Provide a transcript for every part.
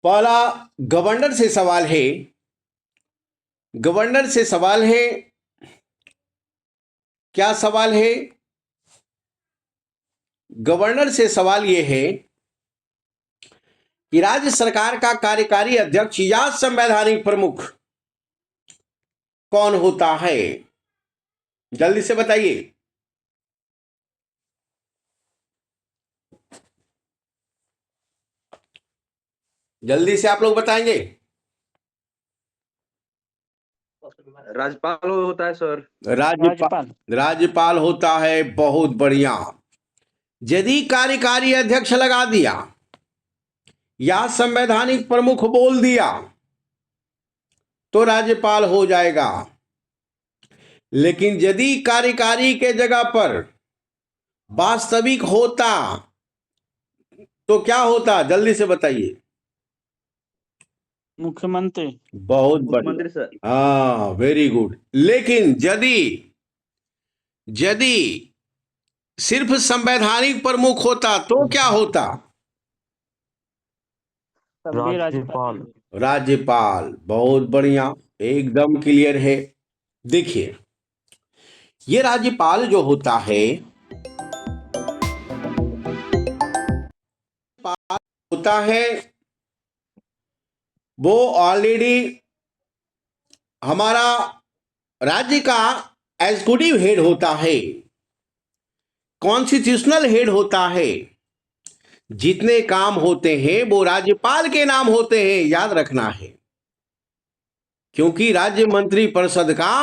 पहला गवर्नर से सवाल है। गवर्नर से सवाल है, क्या सवाल है? गवर्नर से सवाल यह है कि राज्य सरकार का कार्यकारी अध्यक्ष या संवैधानिक प्रमुख कौन होता है? जल्दी से बताइए। जल्दी से आप लोग बताएंगे। राज्यपाल होता है सर। राज्यपाल राज्यपाल होता है। बहुत बढ़िया। यदि कार्यकारी अध्यक्ष लगा दिया या संवैधानिक प्रमुख बोल दिया तो राज्यपाल हो जाएगा, लेकिन यदि कार्यकारी के जगह पर वास्तविक होता तो क्या होता? जल्दी से बताइए। मुख्यमंत्री। बहुत मुख्यमंत्री बढ़िया। सर। हाँ, वेरी गुड। लेकिन यदि यदि सिर्फ संवैधानिक प्रमुख होता तो क्या होता? राज्यपाल। राज्यपाल। बहुत बढ़िया, एकदम क्लियर है। देखिए, ये राज्यपाल जो होता है होता है वो ऑलरेडी हमारा राज्य का एग्जीक्यूटिव हेड होता है, कॉन्स्टिट्यूशनल हेड होता है। जितने काम होते हैं वो राज्यपाल के नाम होते हैं, याद रखना है। क्योंकि राज्य मंत्री परिषद का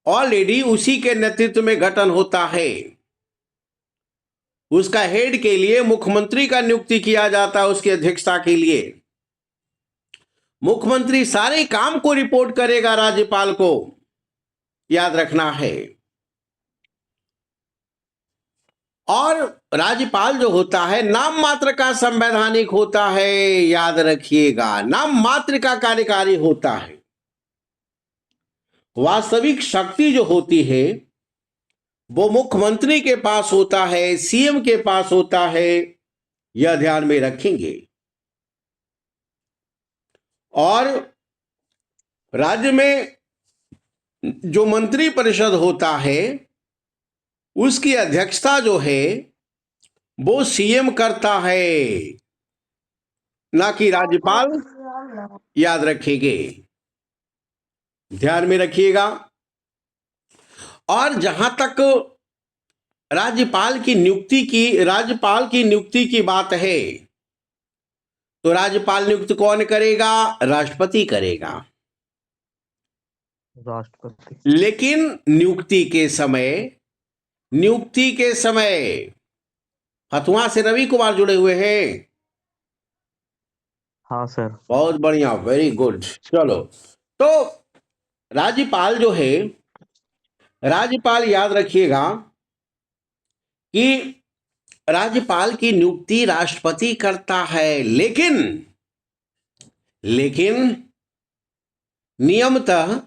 ऑलरेडी उसी के नेतृत्व में गठन होता है। उसका हेड के लिए मुख्यमंत्री का नियुक्ति किया जाता है। उसकी अध्यक्षता के लिए मुख्यमंत्री सारे काम को रिपोर्ट करेगा राज्यपाल को, याद रखना है। और राज्यपाल जो होता है नाम मात्र का संवैधानिक होता है, याद रखिएगा। नाम मात्र का कार्यकारी होता है। वास्तविक शक्ति जो होती है वो मुख्यमंत्री के पास होता है, सीएम के पास होता है, यह ध्यान में रखेंगे। और राज्य में जो मंत्री परिषद होता है उसकी अध्यक्षता जो है वो सीएम करता है, ना कि राज्यपाल, याद रखेंगे, ध्यान में रखिएगा। और जहां तक राज्यपाल की नियुक्ति की बात है तो राज्यपाल नियुक्त कौन करेगा? राष्ट्रपति करेगा। लेकिन नियुक्ति के समय फतुहा से रवि कुमार जुड़े हुए हैं। हाँ सर। बहुत बढ़िया, वेरी गुड। चलो, तो राज्यपाल जो है, राज्यपाल याद रखिएगा कि राज्यपाल की नियुक्ति राष्ट्रपति करता है, लेकिन नियमतः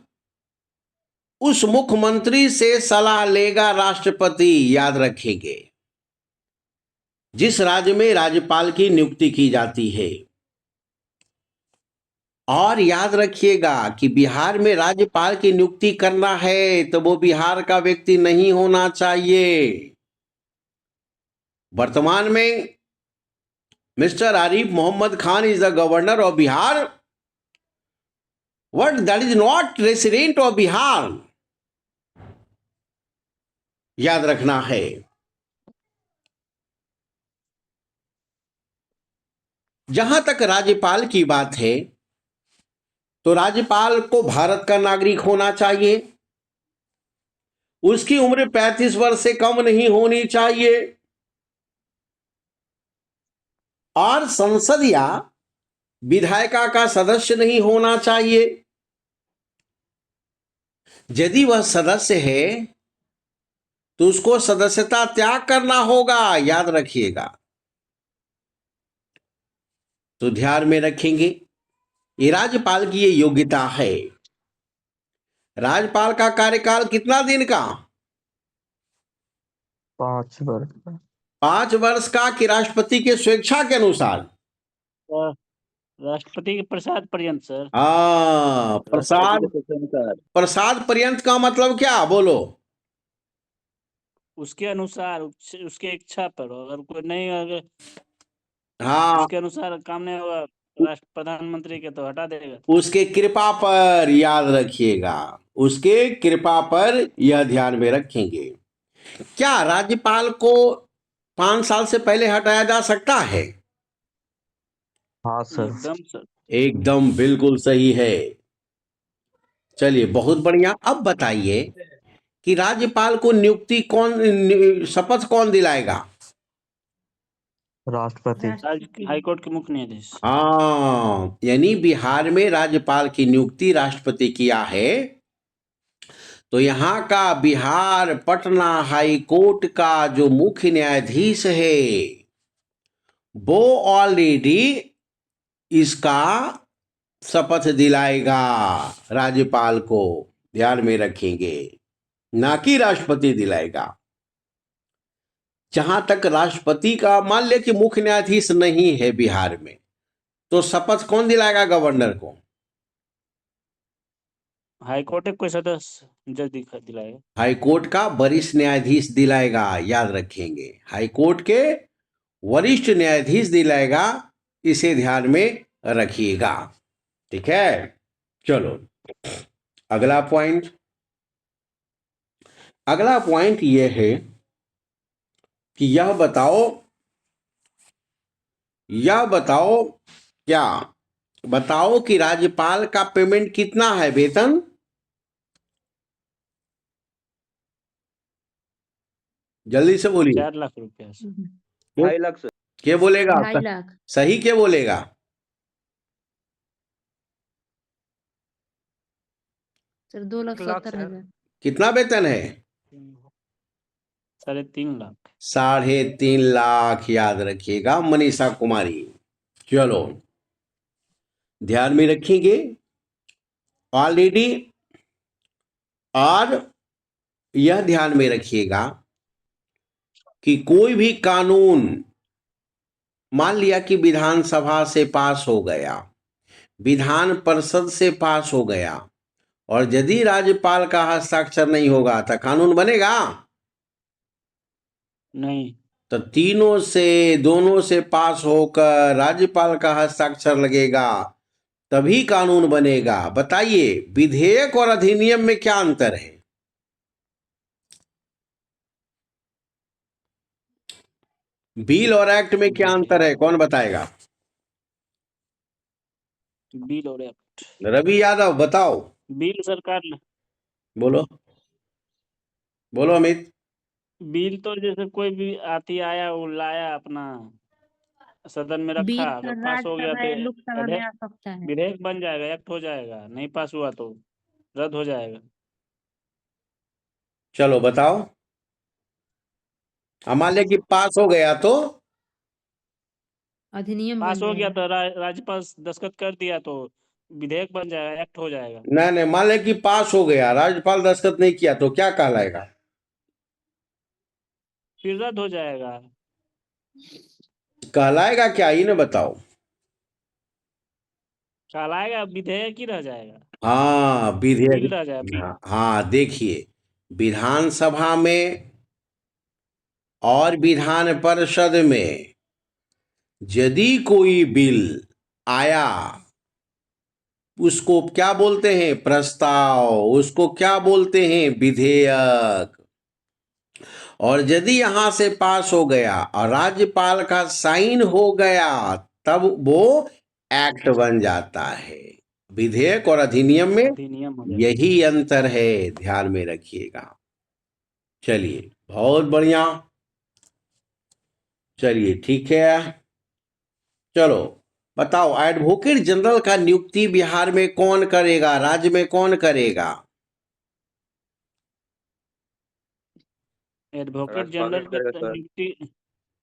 उस मुख्यमंत्री से सलाह लेगा राष्ट्रपति, याद रखेंगे। जिस राज्य में राज्यपाल की नियुक्ति की जाती है। और याद रखिएगा कि बिहार में राज्यपाल की नियुक्ति करना है तो वो बिहार का व्यक्ति नहीं होना चाहिए। वर्तमान में mister Arif Mohammad Khan is the governor of Bihar, but that is not resident of Bihar, याद रखना है। जहां तक राज्यपाल की बात है तो राज्यपाल को भारत का नागरिक होना चाहिए। उसकी उम्र 35 वर्ष से कम नहीं होनी चाहिए। और संसद या विधायिका का सदस्य नहीं होना चाहिए। यदि वह सदस्य है तो उसको सदस्यता त्याग करना होगा, याद रखिएगा। तो ध्यान में रखेंगे, ये राज्यपाल की ये योग्यता है। राज्यपाल का कार्यकाल कितना दिन का? 5 वर्ष। 5 वर्ष का कि राष्ट्रपति के स्वेच्छा के अनुसार? राष्ट्रपति के प्रसाद पर्यंत सर। हाँ, प्रसाद राष्ट्रपति के अनुसार प्रसाद पर्यंत का मतलब क्या, बोलो। उसके अनुसार उसके इच्छा पर, अगर कोई नहीं, अगर हाँ, उसके अनुसार काम नहीं होगा राष्ट्र प्रधानमंत्री के, तो हटा देगा। उसके कृपा पर, याद रखिएगा, उसके कृपा पर, यह ध्यान में रखेंगे। क्या राज्यपाल को 5 साल से पहले हटाया जा सकता है? हाँ सर। एकदम सर। एकदम बिल्कुल सही है। चलिए, बहुत बढ़िया। अब बताइए कि राज्यपाल को शपथ कौन दिलाएगा? राष्ट्रपति। हाईकोर्ट के मुख्य न्यायाधीश। हाँ, यानी बिहार में राज्यपाल की नियुक्ति राष्ट्रपति किया है। तो यहाँ का बिहार पटना हाई कोर्ट का जो मुख्य न्यायाधीश है, वो ऑलरेडी इसका शपथ दिलाएगा राज्यपाल को, ध्यान में रखेंगे, ना कि राष्ट्रपति दिलाएगा। जहां तक राष्ट्रपति का, मान लिया कि मुख्य न्यायाधीश नहीं है बिहार में, तो शपथ कौन दिलाएगा गवर्नर को? हाईकोर्ट के कोई सदस्य जज दिलाएगा। हाईकोर्ट का वरिष्ठ न्यायाधीश दिलाएगा, याद रखेंगे, हाईकोर्ट के वरिष्ठ न्यायाधीश दिलाएगा, इसे ध्यान में रखिएगा। ठीक है, चलो अगला पॉइंट। अगला पॉइंट यह है कि यह बताओ क्या, बताओ कि राज्यपाल का पेमेंट कितना है, वेतन? जल्दी से बोलिए। 4 लाख रुपया सर। 2.5 लाख सर। क्या बोलेगा? 2.5 लाख सही क्या बोलेगा? सर, 2,70,000। कितना वेतन है? 3.5 लाख। 3.5 लाख, याद रखिएगा मनीषा कुमारी। चलो ध्यान में रखेंगे ऑलरेडी। और यह ध्यान में रखिएगा कि कोई भी कानून, मान लिया कि विधानसभा से पास हो गया, विधान परिषद से पास हो गया, और यदि राज्यपाल का हस्ताक्षर नहीं होगा तो कानून बनेगा नहीं। तो दोनों से पास होकर राज्यपाल का हस्ताक्षर लगेगा, तभी कानून बनेगा। बताइए, विधेयक और अधिनियम में क्या अंतर है? बिल और एक्ट में क्या अंतर है, कौन बताएगा? बिल और एक्ट। रवि यादव बताओ। बिल सरकार, बोलो बोलो अमित। बिल तो जैसे कोई भी आया वो लाया, अपना सदन में रखा, बिल अगर सर पास हो गया राज्यसभा या लोकसभा तो में आ सकता है। विधेयक बन जाएगा, एक्ट हो जाएगा। नहीं पास हुआ तो रद्द हो जाएगा। चलो बताओ, मान लिया कि पास हो गया तो अधिनियम पास बन हो गया जाएगा। तो राज्यपाल दस्तखत कर दिया तो विधेयक बन जाएगा, एक्ट हो जाएगा। नहीं, मान लिया कि पास हो गया, राज्यपाल दस्तखत नहीं किया तो क्या कहलाएगा? फिर रद्द हो जाएगा। कहलाएगा क्या, ही ना बताओ। कहलाएगा विधेयक ही रह जाएगा। हाँ, बिल विधेयक। रह जाएगा। हाँ, देखिए, विधानसभा में और विधान परिषद में यदि कोई बिल आया, उसको क्या बोलते हैं? प्रस्ताव। उसको क्या बोलते हैं? विधेयक। और यदि यहां से पास हो गया और राज्यपाल का साइन हो गया, तब वो एक्ट बन जाता है। विधेयक और अधिनियम में अधिनियम हो जाएगा। यही अंतर है, ध्यान में रखिएगा। चलिए, बहुत बढ़िया। चलिए ठीक है, चलो बताओ, एडवोकेट जनरल का नियुक्ति बिहार में कौन करेगा, राज्य में कौन करेगा? एडवोकेट जनरल का नियुक्ति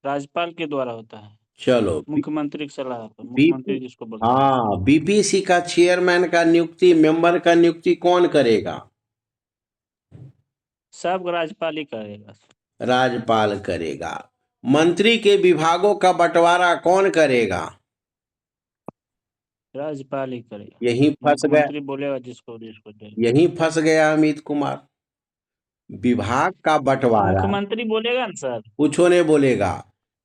राज्यपाल के द्वारा होता है। चलो, मुख्यमंत्री की सलाह पर, मुख्यमंत्री जिसको बोलते हैं। हाँ, बीपीसी का चेयरमैन का नियुक्ति, मेंबर का नियुक्ति कौन करेगा? सब राज्यपाल ही करेगा। राज्यपाल करेगा। मंत्री के विभागों का बंटवारा कौन करेगा? राज्यपाल ही करेगा, यहीं फंस गया, मुख्यमंत्री बोलेगा जिसको जिसको देगा। यहीं फंस गया अमित कुमार। विभाग का बंटवारा मुख्यमंत्री बोलेगा ना सर, कुछ ने बोलेगा,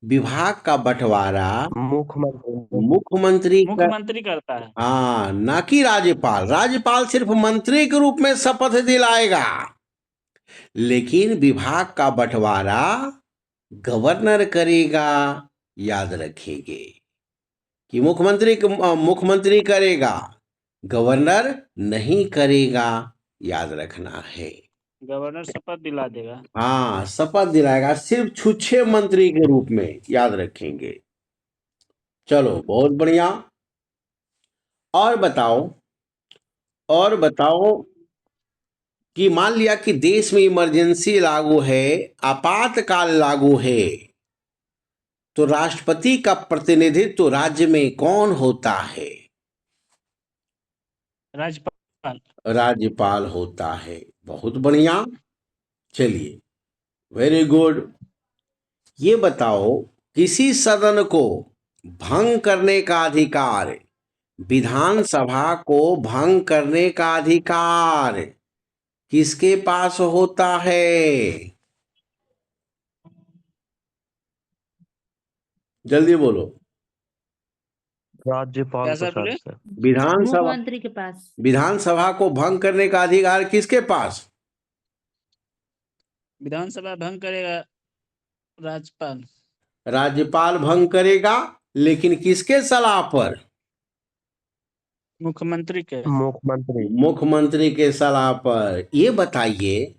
विभाग का बंटवारा मुख्यमंत्री मुख्यमंत्री का, मुख्यमंत्री करता है। हाँ, ना कि राज्यपाल। राज्यपाल सिर्फ मंत्री के रूप में शपथ दिलाएगा, लेकिन विभाग का बंटवारा गवर्नर करेगा। याद रखेंगे कि मुख्यमंत्री करेगा, गवर्नर नहीं करेगा। याद रखना है। गवर्नर शपथ दिला देगा। हाँ, शपथ दिलाएगा सिर्फ छुच्छे मंत्री के रूप में। याद रखेंगे। चलो, बहुत बढ़िया। और बताओ कि मान लिया कि देश में इमरजेंसी लागू है, आपातकाल लागू है, तो राष्ट्रपति का प्रतिनिधित्व राज्य में कौन होता है? राज्यपाल। राज्यपाल होता है। बहुत बढ़िया। चलिए, वेरी गुड। ये बताओ, किसी सदन को भंग करने का अधिकार, विधानसभा को भंग करने का अधिकार किसके पास होता है? जल्दी बोलो। राज्यपाल क्या को सर बोले? सर विधानसभा मुख्यमंत्री के पास। विधानसभा को भंग करने का अधिकार किसके पास? विधानसभा भंग करेगा राज्यपाल। राज्यपाल भंग करेगा, लेकिन किसके सलाह पर? मुख्यमंत्री के। मुख्यमंत्री के सलाह पर। ये बताइए,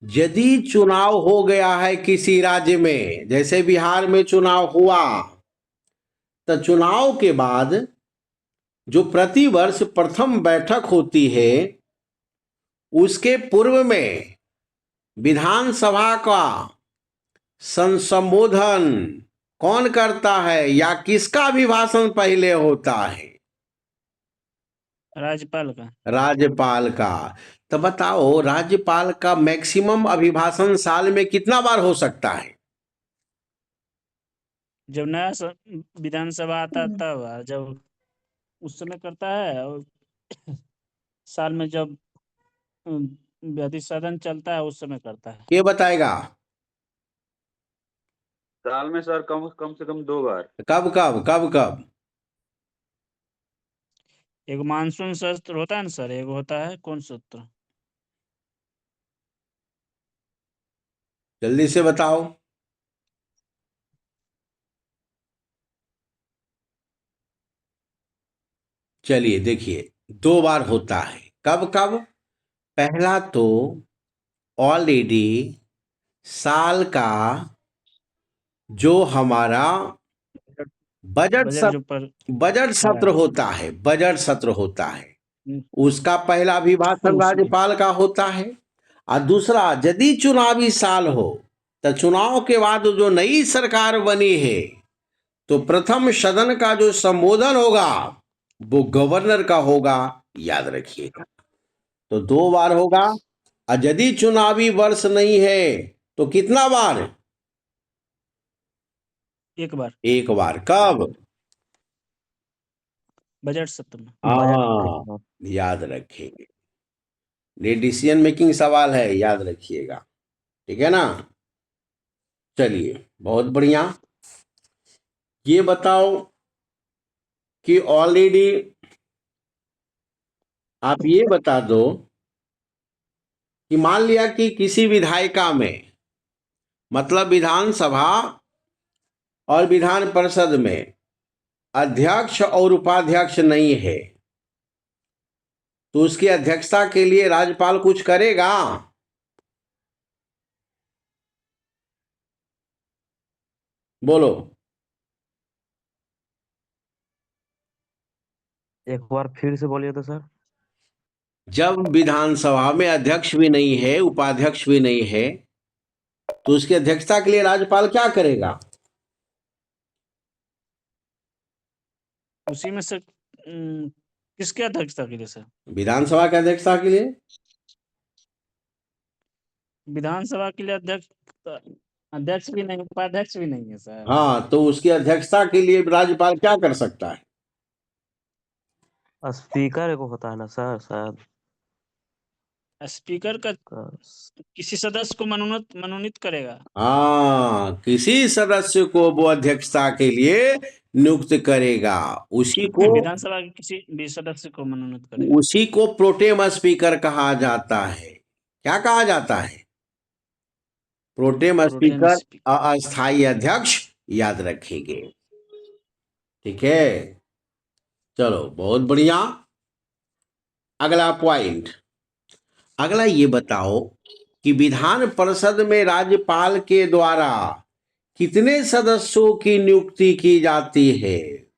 यदि चुनाव हो गया है किसी राज्य में, जैसे बिहार में चुनाव हुआ, तो चुनाव के बाद जो प्रतिवर्ष प्रथम बैठक होती है, उसके पूर्व में विधानसभा का संबोधन कौन करता है, या किसका अभिभाषण पहले होता है? राज्यपाल का। राज्यपाल का। तो बताओ, राज्यपाल का मैक्सिमम अभिभाषण साल में कितना बार हो सकता है? जब नया विधानसभा आता है तब, और जब उस समय करता है, और साल में जब सदन चलता है उस समय करता है। ये बताएगा साल में सर कम से कम 2 बार। कब कब कब कब? एक मानसून सत्र होता है ना सर, एक होता है कौन सत्र? जल्दी से बताओ। चलिए देखिए, 2 बार होता है। कब कब? पहला तो ऑलरेडी साल का जो हमारा बजट सत्र होता है, बजट सत्र होता है, उसका पहला अभिभाषण राज्यपाल का होता है। और दूसरा, यदि चुनावी साल हो तो चुनाव के बाद जो नई सरकार बनी है, तो प्रथम सदन का जो संबोधन होगा वो गवर्नर का होगा। याद रखिएगा। तो 2 बार होगा। और यदि चुनावी वर्ष नहीं है तो कितना बार? एक बार। एक बार। कब? बजट सत्र में। हाँ, याद रखेंगे। ये डिसीजन मेकिंग सवाल है, याद रखिएगा। ठीक है ना? चलिए, बहुत बढ़िया। ये बताओ कि ऑलरेडी आप ये बता दो कि मान लिया कि किसी विधायिका में, मतलब विधानसभा और विधान परिषद में, अध्यक्ष और उपाध्यक्ष नहीं है, तो उसकी अध्यक्षता के लिए राज्यपाल कुछ करेगा? बोलो। एक बार फिर से बोलिए तो सर। जब विधानसभा में अध्यक्ष भी नहीं है, उपाध्यक्ष भी नहीं है, तो उसकी अध्यक्षता के लिए राज्यपाल क्या करेगा? उसी में से किसके अध्यक्षता के लिए सर? विधानसभा के अध्यक्षता के लिए। विधानसभा के लिए अध्यक्ष भी नहीं, उपाध्यक्ष भी नहीं है सर। हाँ, तो उसकी अध्यक्षता के लिए राज्यपाल क्या कर सकता है? स्पीकर को होता है ना सर शायद स्पीकर का किसी सदस्य को मनोनीत मनोनीत करेगा। हाँ, किसी सदस्य को वो अध्यक्षता के लिए नियुक्त करेगा, उसी को विधानसभा के किसी भी सदस्य को मनोनीत करेगा। उसी को प्रोटेम स्पीकर कहा जाता है। क्या कहा जाता है? Pro tem pro tem speaker, speaker. अस्थायी अध्यक्ष, याद रखेंगे। ठीक है, चलो बहुत बढ़िया। अगला पॉइंट, अगला ये बताओ कि विधान परिषद में राज्यपाल के द्वारा कितने सदस्यों की नियुक्ति की जाती है?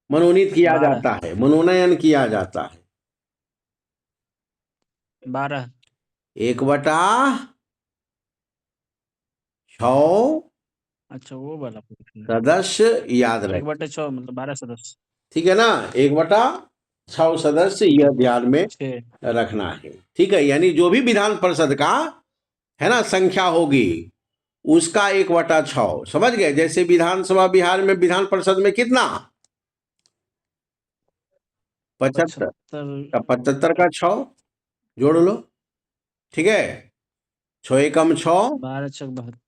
मनोनीत किया 12। जाता है, मनोनयन किया जाता है। 12। 1/6 अच्छा वो वाला पूछना है। सदस्य याद रखें। 1/6 मतलब 12 सदस्य। ठीक है ना, 1/6 सदस्य, यह ध्यान में 6। रखना है। ठीक है, यानी जो भी विधान परिषद का है ना संख्या होगी उसका 1/6। समझ गए? जैसे विधानसभा बिहार में विधान परिषद में कितना? 75 का 75 का 6 जोड़ लो। ठीक है, 6 एकम 6 12 छक 72।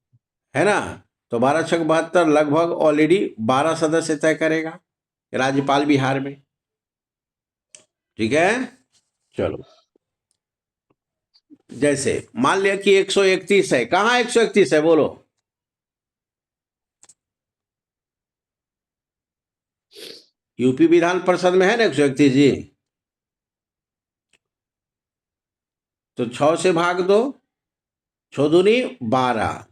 है ना, तो 12 छक 72 लगभग ऑलरेडी 12 सदस्य तय करेगा राज्यपाल बिहार में। ठीक है, चलो जैसे मान लिया कि 131 है। कहाँ 131 है बोलो? यूपी विधान परिषद में है ना 131 जी। तो 6 से भाग दो, 6 दूनी 12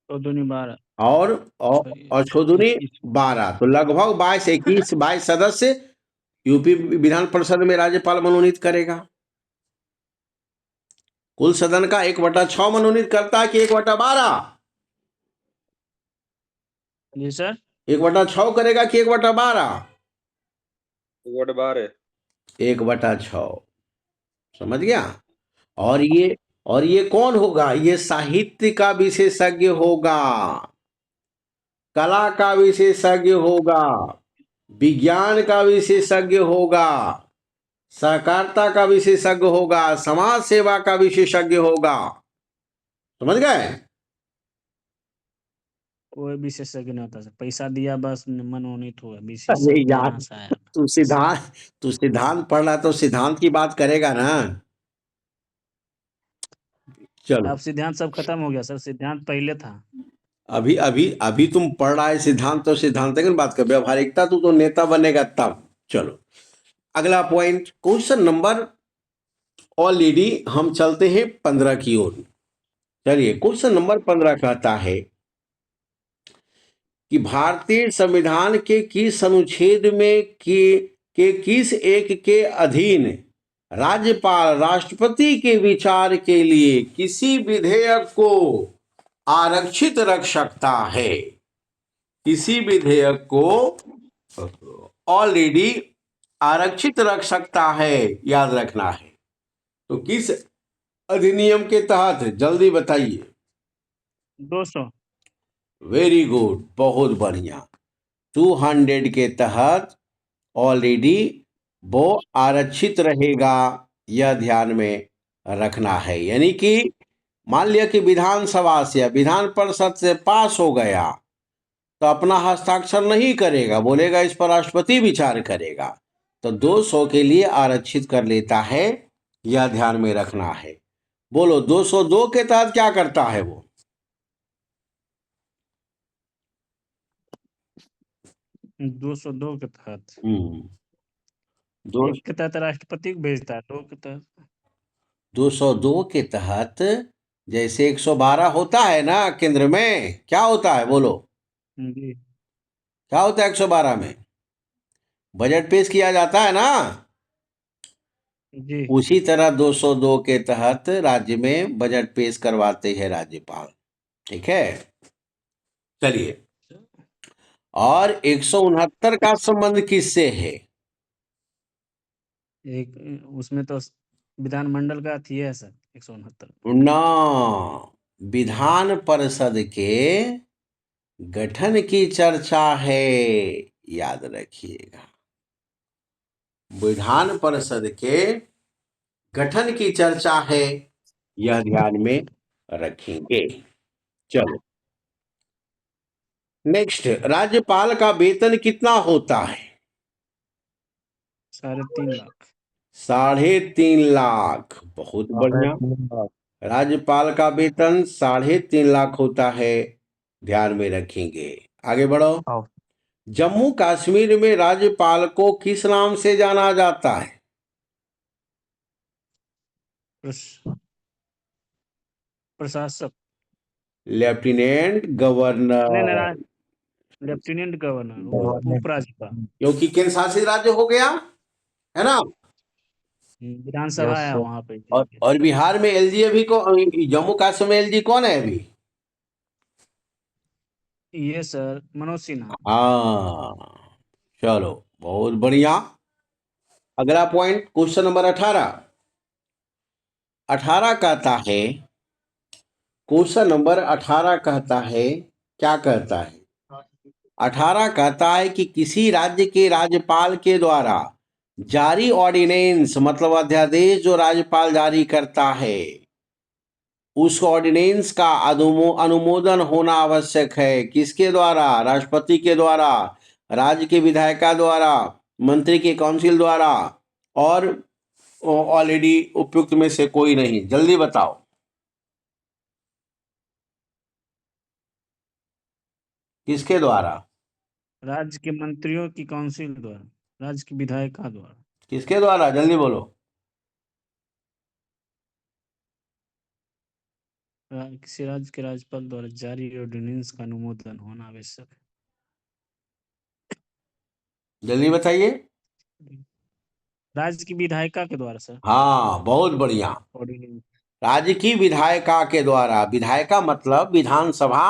तो दूनी 12 और 6 दूनी 12, तो लगभग 22 सदस्य यूपी विधान परिषद में राज्यपाल मनोनीत करेगा। कुल सदन का 1/6 मनोनीत करता है कि 1/12? जी सर, 1/6 करेगा कि 1/12? 1/12। 1/6। समझ गया? और ये कौन होगा? ये साहित्य का विशेषज्ञ होगा, कला का विशेषज्ञ होगा, विज्ञान का विशेषज्ञ होगा, सहकारिता का विशेषज्ञ होगा, समाज सेवा का विशेषज्ञ होगा। समझ गए? कोई विशेषज्ञ नहीं होता सर, पैसा दिया बस मनोनीत हुआ। अरे विशेषज्ञ यार, कहाँ से आया? तू सिद्धांत पढ़ रहा तो सिद्धांत की बात करेगा ना। चलो, अब सिद्धांत सब खत्म हो गया सर, सिद्धांत पहले था। अभी अभी अभी तुम पढ़ रहा है सिद्धांत, तो सिद्धांत की बात कर, व्यवहारिकता तू तो नेता बनेगा तब। चलो अगला पॉइंट, क्वेश्चन नंबर, ऑलरेडी हम चलते हैं 15 की ओर। चलिए, क्वेश्चन नंबर 15 कहता है कि भारतीय संविधान के किस अनुच्छेद में के किस एक के अधीन राज्यपाल राष्ट्रपति के विचार के लिए किसी विधेयक को आरक्षित रख सकता है? किसी विधेयक को ऑलरेडी आरक्षित रख सकता है, याद रखना है। तो किस अधिनियम के तहत? जल्दी बताइए। 200। वेरी गुड, बहुत बढ़िया। 200 के तहत ऑलरेडी वो आरक्षित रहेगा, यह ध्यान में रखना है। यानी कि मान लिया कि विधानसभा से या विधान परिषद से पास हो गया तो अपना हस्ताक्षर नहीं करेगा, बोलेगा इस पर राष्ट्रपति विचार करेगा, तो 200 के लिए आरक्षित कर लेता है, यह ध्यान में रखना है। बोलो 202 के तहत क्या करता है वो? 202 के तहत दो 1 के तहत राष्ट्रपति को भेजता है, 2 के तहत 202 के तहत जैसे 112 होता है ना केंद्र में, क्या होता है बोलो? जी क्या होता है 112 में? बजट पेश किया जाता है ना। जी। उसी तरह 202 के तहत राज्य में बजट पेश करवाते हैं राज्यपाल। ठीक है, चलिए। और 169 का संबंध किससे है? एक उसमें तो विधानमंडल का थी है सर 169। ना, विधान परिषद के गठन की चर्चा है, याद रखिएगा। विधान परिषद के गठन की चर्चा है, यह ध्यान में रखेंगे। चलो नेक्स्ट, राज्यपाल का वेतन कितना होता है? 3.5 लाख। 3.5 लाख। बहुत बढ़िया। राज्यपाल का वेतन 3.5 लाख होता है, ध्यान में रखेंगे। आगे बढ़ो। आओ। जम्मू कश्मीर में राज्यपाल को किस नाम से जाना जाता है? प्रशासक। Lieutenant governor. नहीं, लेफ्टिनेंट गवर्नर, उपराज्यपाल। क्योंकि केंद्र शासित राज्य हो गया है ना। विधानसभा है वहां पे। और बिहार में एलजी अभी को, जम्मू कश्मीर में एलजी कौन है अभी? ये सर मनोज सिन्हा। हाँ, चलो बहुत बढ़िया। अगला पॉइंट, क्वेश्चन नंबर 18। 18 कहता है, क्वेश्चन नंबर 18 कहता है, क्या कहता है? 18 कहता है कि किसी राज्य के राज्यपाल के द्वारा जारी ऑर्डिनेंस, मतलब अध्यादेश जो राज्यपाल जारी करता है, उस ऑर्डिनेंस का अनुमोदन होना आवश्यक है। किसके द्वारा? राष्ट्रपति के द्वारा, राज्य के विधायिका द्वारा, मंत्री के काउंसिल द्वारा, और ऑलरेडी उपयुक्त में से कोई नहीं। जल्दी बताओ किसके द्वारा? राज्य के मंत्रियों की काउंसिल द्वारा, राज्य के विधायिका द्वारा। किसके द्वारा? जल्दी बोलो। किसी राज्य के राज्यपाल द्वारा जारी ऑर्डिनेंस का अनुमोदन होना आवश्यक है। जल्दी बताइए। राज्य की विधायिका के द्वारा सर। हाँ, बहुत बढ़िया। ऑर्डिनेंस। राज्य की विधायिका के द्वारा। विधायिका मतलब विधानसभा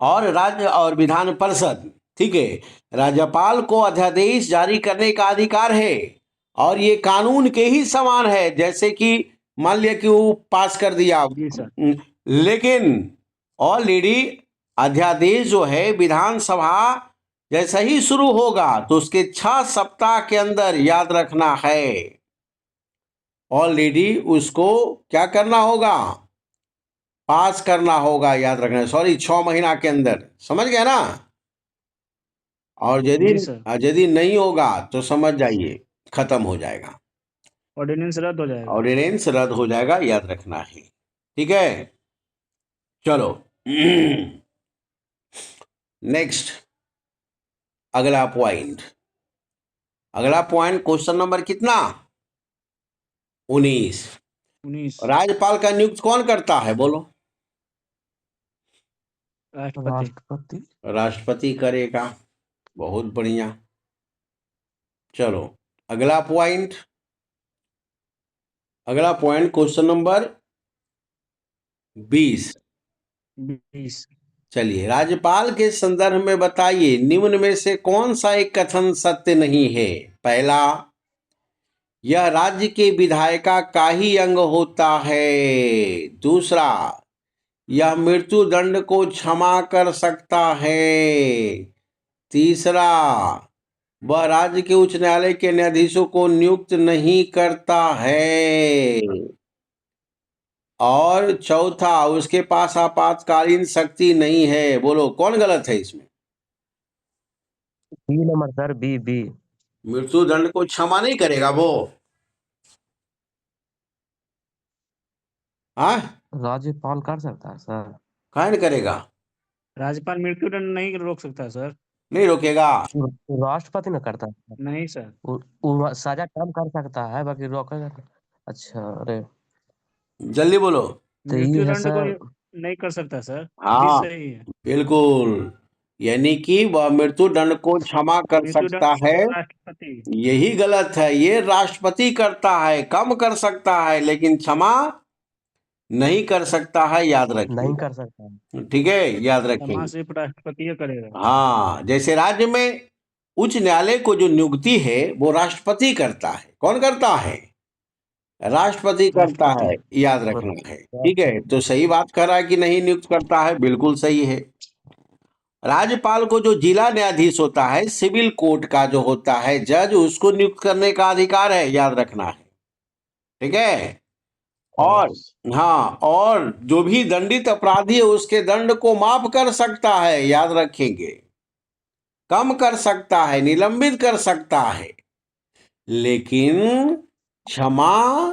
और राज्य और विधान परिषद, ठीक है। राज्यपाल को अध्यादेश जारी करने का अधिकार है, और ये कानून के ही समान है। जैसे कि मान लिया कि वो पास कर दिया, जी सर। लेकिन ऑलरेडी अध्यादेश जो है विधानसभा जैसा ही शुरू होगा तो उसके 6 सप्ताह के अंदर, याद रखना है, ऑलरेडी उसको क्या करना होगा? पास करना होगा। याद रखना, सॉरी, 6 महीना के अंदर। समझ गए ना? और जी सर। यदि नहीं होगा तो समझ जाइए खत्म हो जाएगा, ऑर्डिनेंस रद्द हो जाएगा। ऑर्डिनेंस रद्द हो जाएगा। याद रखना है, ठीक है। चलो नेक्स्ट, अगला पॉइंट। अगला पॉइंट क्वेश्चन नंबर कितना? 19। राज्यपाल का नियुक्त कौन करता है? बोलो। राष्ट्रपति। राष्ट्रपति करेगा। बहुत बढ़िया। चलो अगला पॉइंट। अगला पॉइंट क्वेश्चन नंबर 20। चलिए, राज्यपाल के संदर्भ में बताइए, निम्न में से कौन सा एक कथन सत्य नहीं है? पहला, यह राज्य के विधायिका का ही अंग होता है। दूसरा, यह मृत्यु दंड को क्षमा कर सकता है। तीसरा, वह राज्य के उच्च न्यायालय के न्यायाधीशों को नियुक्त नहीं करता है। और चौथा, उसके पास आपातकालीन शक्ति नहीं है। बोलो कौन गलत है इसमें? B number sir, B. मृत्यु दंड को क्षमा नहीं करेगा वो। हाँ, राज्यपाल कर सकता है सर। कहाँ नहीं करेगा? राज्यपाल मृत्यु दंड नहीं रोक सकता सर। नहीं रोकेगा। राष्ट्रपति न करता है। नहीं सर। वो सजा कम कर सकता है, बाकी रोकेगा नहीं। अच्छा, अरे जल्दी बोलो। तो ये मृत्यु है दंड को सर। नहीं कर सकता सर। भी हाँ सही है। बिल्कुल, यानी कि वह मृत्यु दंड को क्षमा कर मृत्यु सकता दंड है। राष्ट्रपति। यही गलत है, ये राष्ट्रपति करता है। कम कर सकता है लेकिन क्षमा नहीं कर सकता है। याद नहीं रखिए, कर सकता है। ठीक है, याद क्षमा रखेंगे। सिर्फ राष्ट्रपति करेगा। हाँ, जैसे राज्य में उच्च न्यायालय को जो नियुक्ति है वो राष्ट्रपति करता है। कौन करता है? राष्ट्रपति करता है। राष्ट्रपति। याद रखना है, ठीक है। तो सही बात कर रहा है कि नहीं नियुक्त करता है, बिल्कुल सही है। राज्यपाल को जो जिला न्यायाधीश होता है, सिविल कोर्ट का जो होता है जज, उसको नियुक्त करने का अधिकार है, याद रखना है। ठीक है। और हाँ, और जो भी दंडित अपराधी है उसके दंड को माफ कर सकता है, याद रखेंगे, कम कर सकता है, निलंबित कर सकता है, लेकिन क्षमा,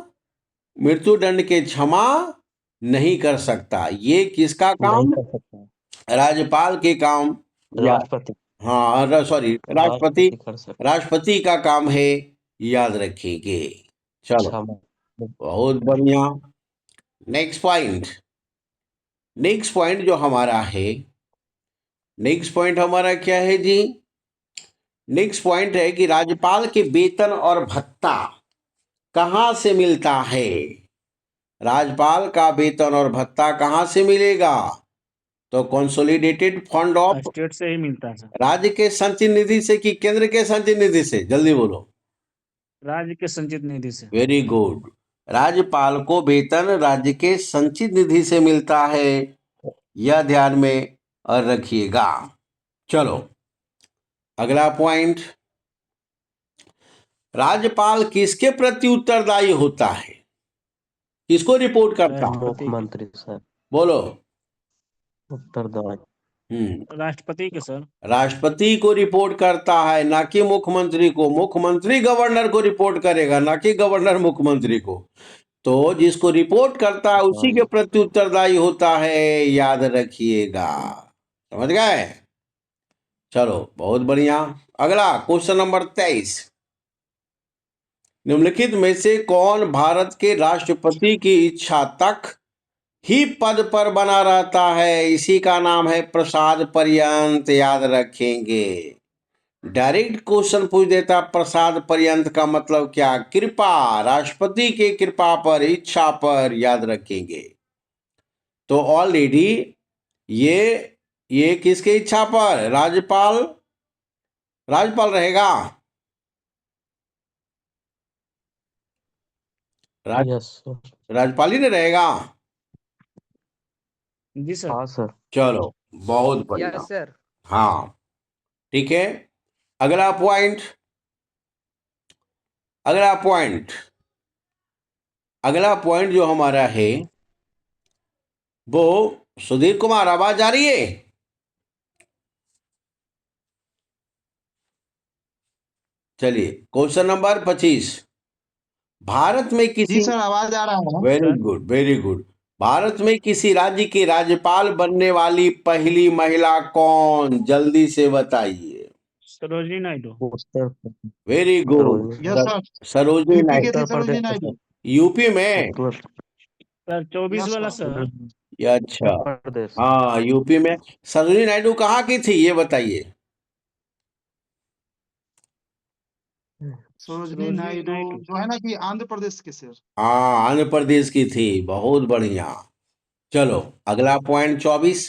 मृत्युदंड के क्षमा नहीं कर सकता। ये किसका नहीं काम? कर सकता, राज्यपाल के काम, या राष्ट्रपति हाँ सॉरी, राष्ट्रपति, राष्ट्रपति कर सकता। राष्ट्रपति का काम है, याद रखेंगे। चलो, क्षमा। बहुत बढ़िया। नेक्स्ट पॉइंट, नेक्स्ट पॉइंट जो हमारा है, नेक्स्ट पॉइंट हमारा क्या है जी? नेक्स्ट पॉइंट है कि राज्यपाल के वेतन और भत्ता कहां से मिलता है? राज्यपाल का वेतन और भत्ता कहां से मिलेगा? तो कंसोलिडेटेड फंड ऑफ स्टेट से ही मिलता है सर, राज्य के संचित निधि से कि केंद्र के संचित निधि से? जल्दी बोलो। राज्य के संचित निधि से। Very good. राज्यपाल को वेतन राज्य के संचित निधि से मिलता है, यह ध्यान में और रखिएगा। चलो, अगला पॉइंट, राज्यपाल किसके प्रति उत्तरदायी होता है? किसको रिपोर्ट करता है? मुख्यमंत्री सर, बोलो। उत्तरदायी राष्ट्रपति के सर। राष्ट्रपति को रिपोर्ट करता है, ना कि मुख्यमंत्री को। मुख्यमंत्री गवर्नर को रिपोर्ट करेगा, ना कि गवर्नर मुख्यमंत्री को। तो जिसको रिपोर्ट करता है उसी के प्रति उत्तरदायी होता है, याद रखिएगा। समझ गए? चलो, बहुत बढ़िया। अगला क्वेश्चन नंबर 23, निम्नलिखित में से कौन भारत के राष्ट्रपति की इच्छा तक ही पद पर बना रहता है? इसी का नाम है प्रसाद पर्यंत, याद रखेंगे। डायरेक्ट क्वेश्चन पूछ देता, प्रसाद पर्यंत का मतलब क्या? कृपा, राष्ट्रपति के कृपा पर, इच्छा पर, याद रखेंगे। तो ऑलरेडी ये किसके इच्छा पर? राज्यपाल, राज्यपाल रहेगा। Yes sir. राज्यपाल ही नहीं रहेगा। जी सर। हाँ सर। चलो, बहुत बढ़िया। Yes sir. हाँ, ठीक है। अगला पॉइंट, अगला पॉइंट, अगला पॉइंट जो हमारा है वो, सुधीर कुमार आवाज आ रही है? चलिए, क्वेश्चन नंबर 25, भारत में किसी, जी सर आवाज आ रहा है। Very good, very good. Bharat में किसी राज्य की राज्यपाल बनने वाली पहली महिला कौन? जल्दी से बताइए। सरोजिनी नायडू। उत्तर very good, Sarojini yes sir. Sarojini UP के नायडू। थे उत्तर सरोजिनी प्रदेश नायडू। यूपी में? सर 24 यस वाला सर। सर। या अच्छा, उत्तर प्रदेश। हाँ यूपी में। सरोजिनी नायडू कहाँ की थी ये बताइए? सरोजिनी नायडू जो है ना कि आंध्र प्रदेश के सर। हाँ, आंध्र प्रदेश की थी। बहुत बढ़िया। चलो, अगला पॉइंट 24,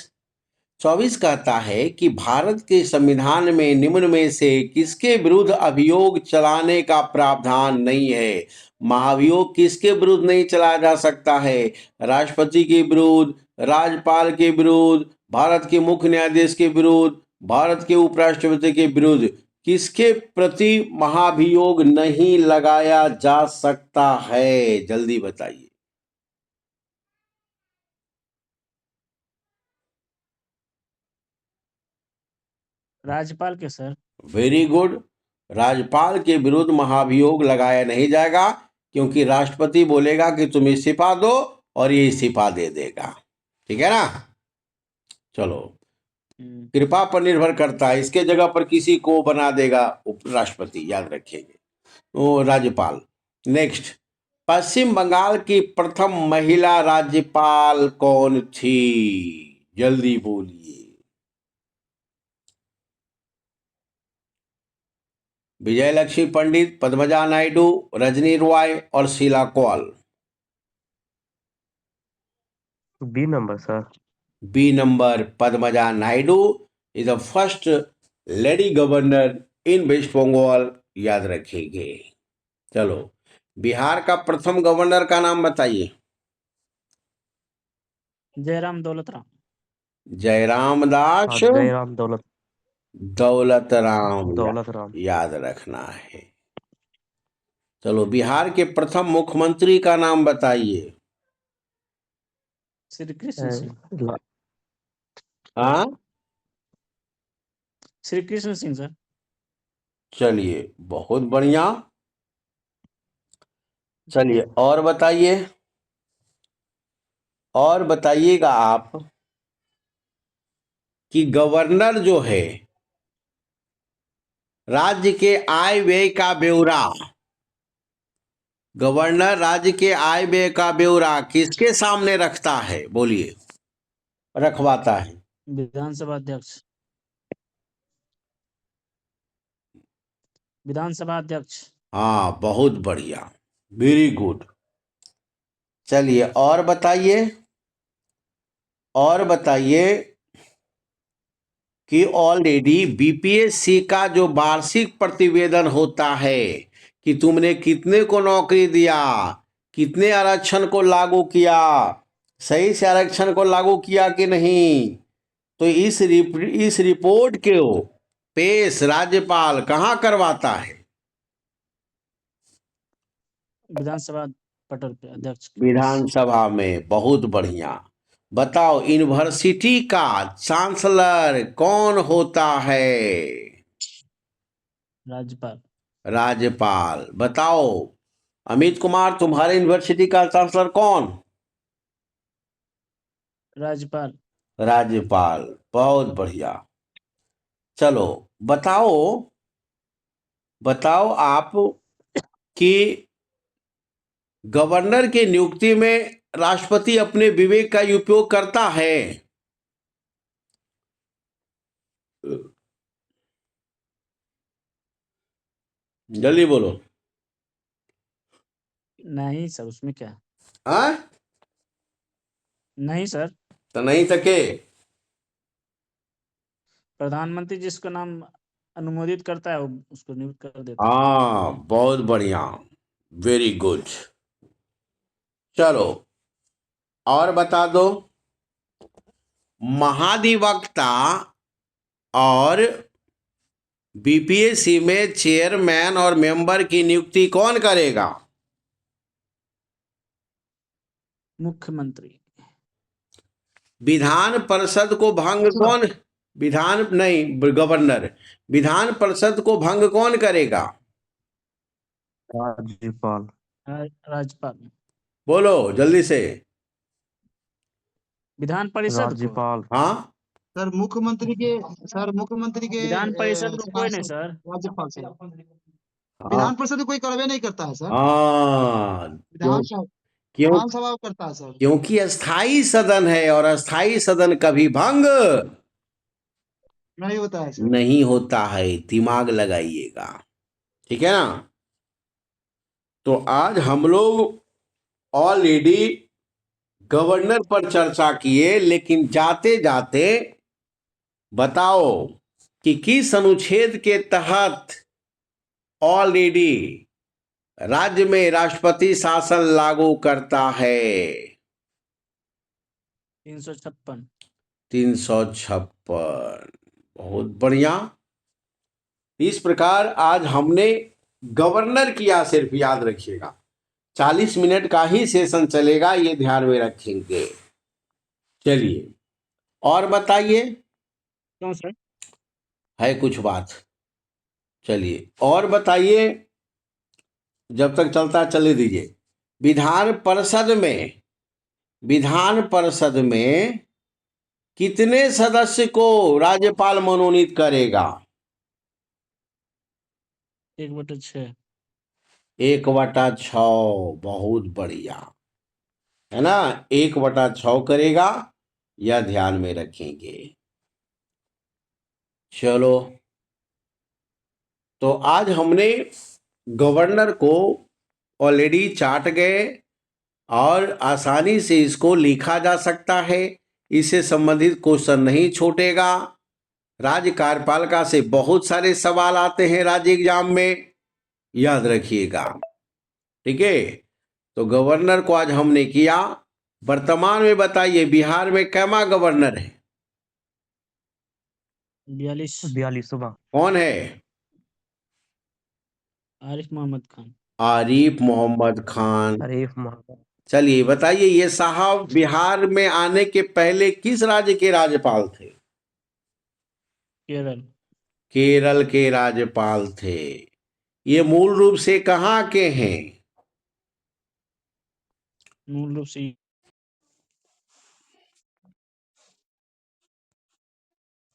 24 कहता है कि भारत के संविधान में निम्न में से किसके विरुद्ध अभियोग चलाने का प्रावधान नहीं है? महाभियोग किसके विरुद्ध नहीं चलाया जा सकता है? राष्ट्रपति के विरुद्ध, राज्यपाल के विरुद्ध, भारत के मुख्य न्यायाधीश के विरुद्ध, भारत के उपराष्ट्रपति के विरुद्ध किसके प्रति महाभियोग नहीं लगाया जा सकता है? जल्दी बताइए। राज्यपाल के सर। Very good. राज्यपाल के विरुद्ध महाभियोग लगाया नहीं जाएगा, क्योंकि राष्ट्रपति बोलेगा कि तुम इस्तीफा दो और ये इस्तीफा दे देगा। ठीक है ना? चलो, कृपा पर निर्भर करता है, इसके जगह पर किसी को बना देगा उपराष्ट्रपति, याद रखेंगे। वो राज्यपाल। नेक्स्ट, पश्चिम बंगाल की प्रथम महिला राज्यपाल कौन थी? जल्दी बोलिए। विजय लक्ष्मी पंडित, पद्मजा नायडू, रजनी रॉय और Sheila Kaul? B number sir. B number, Padmaja Naidu is the first lady governor in West Bengal, याद रखेंगे। चलो, बिहार का प्रथम गवर्नर का नाम बताइए। जयराम दौलत राम। जयराम दास हाँ जयराम दौलत दौलत राम दौलत राम याद रखना है। चलो बिहार के प्रथम मुख्यमंत्री का नाम बताइए। श्री कृष्ण सिंह। ला- हाँ श्री कृष्ण सिंह सर। चलिए बहुत बढ़िया। चलिए और बताइए, और बताइएगा आप कि गवर्नर जो है राज्य के आय व्यय का ब्यौरा, गवर्नर राज्य के आय व्यय का ब्यौरा किसके सामने रखता है? बोलिए, रखवाता है। विधानसभा अध्यक्ष। विधानसभा अध्यक्ष। हाँ बहुत बढ़िया, वेरी गुड। चलिए और बताइए, और बताइए कि ऑलरेडी बीपीएससी का जो वार्षिक प्रतिवेदन होता है कि तुमने कितने को नौकरी दिया, कितने आरक्षण को लागू किया, सही से आरक्षण को लागू किया कि नहीं, तो इस रिपोर्ट के पेश राज्यपाल कहाँ करवाता है? विधानसभा पटल पे अध्यक्ष के पास। विधानसभा में। बहुत बढ़िया। बताओ यूनिवर्सिटी का चांसलर कौन होता है? राज्यपाल। राज्यपाल। बताओ अमित कुमार, तुम्हारे यूनिवर्सिटी का चांसलर कौन? राज्यपाल। राज्यपाल। बहुत बढ़िया। चलो बताओ, बताओ आप कि गवर्नर की नियुक्ति में राष्ट्रपति अपने विवेक का उपयोग करता है? जल्दी बोलो। नहीं सर, उसमें क्या? हाँ नहीं सर, तो नहीं सके। प्रधानमंत्री जिसका नाम अनुमोदित करता है वो उसको नियुक्त कर देता है। हाँ बहुत बढ़िया, वेरी गुड। चलो और बता दो, महाधिवक्ता और बीपीएससी में चेयरमैन और मेंबर की नियुक्ति कौन करेगा? मुख्यमंत्री। विधान परिषद को भंग कौन, विधान नहीं गवर्नर, विधान परिषद को भंग कौन करेगा? राज्यपाल राज्यपाल। बोलो जल्दी से। विधान परिषद को। राज्यपाल हाँ सर मुख्यमंत्री के विधान परिषद को कोई नहीं सर। राज्यपाल सर। हाँ विधान परिषद कोई करवे नहीं करता है सर। हाँ, विधानसभा क्यों? विधानसभा करता है सर। क्योंकि अस्थाई सदन है और अस्थाई सदन कभी भंग नहीं होता है सर। नहीं होता है, दिमाग लगाइएगा, ठीक है ना। तो आज हम लोग ऑलरेडी गवर्नर पर चर्चा किए, लेकिन जाते जाते बताओ कि किस अनुच्छेद के तहत ऑलरेडी राज्य में राष्ट्रपति शासन लागू करता है? 356। 356। बहुत बढ़िया। इस प्रकार आज हमने गवर्नर किया, सिर्फ याद रखिएगा 40 मिनट का ही सेशन चलेगा, ये ध्यान में रखेंगे। चलिए और बताइए, क्यों सर? है कुछ बात? चलिए और बताइए, जब तक चलता चले दीजिए। विधान परिषद में कितने सदस्य को राज्यपाल मनोनीत करेगा? 1/6। 1/6। बहुत बढ़िया, है ना, 1/6 करेगा, यह ध्यान में रखेंगे। चलो तो आज हमने गवर्नर को ऑलरेडी चाट गए और आसानी से इसको लिखा जा सकता है, इससे संबंधित क्वेश्चन नहीं छूटेगा। राज्य कार्यपालिका से बहुत सारे सवाल आते हैं राज्य एग्जाम में, याद रखिएगा, ठीक है। तो गवर्नर को आज हमने किया। वर्तमान में बताइए बिहार में कैमा गवर्नर है? 42 42वां। कौन है? आरिफ मोहम्मद खान। आरिफ मोहम्मद खान। आरिफ मोहम्मद। चलिए बताइए, ये साहब बिहार में आने के पहले किस राज्य के राज्यपाल थे? केरल। केरल के राज्यपाल थे। ये मूल रूप से कहाँ के हैं? मूल रूप से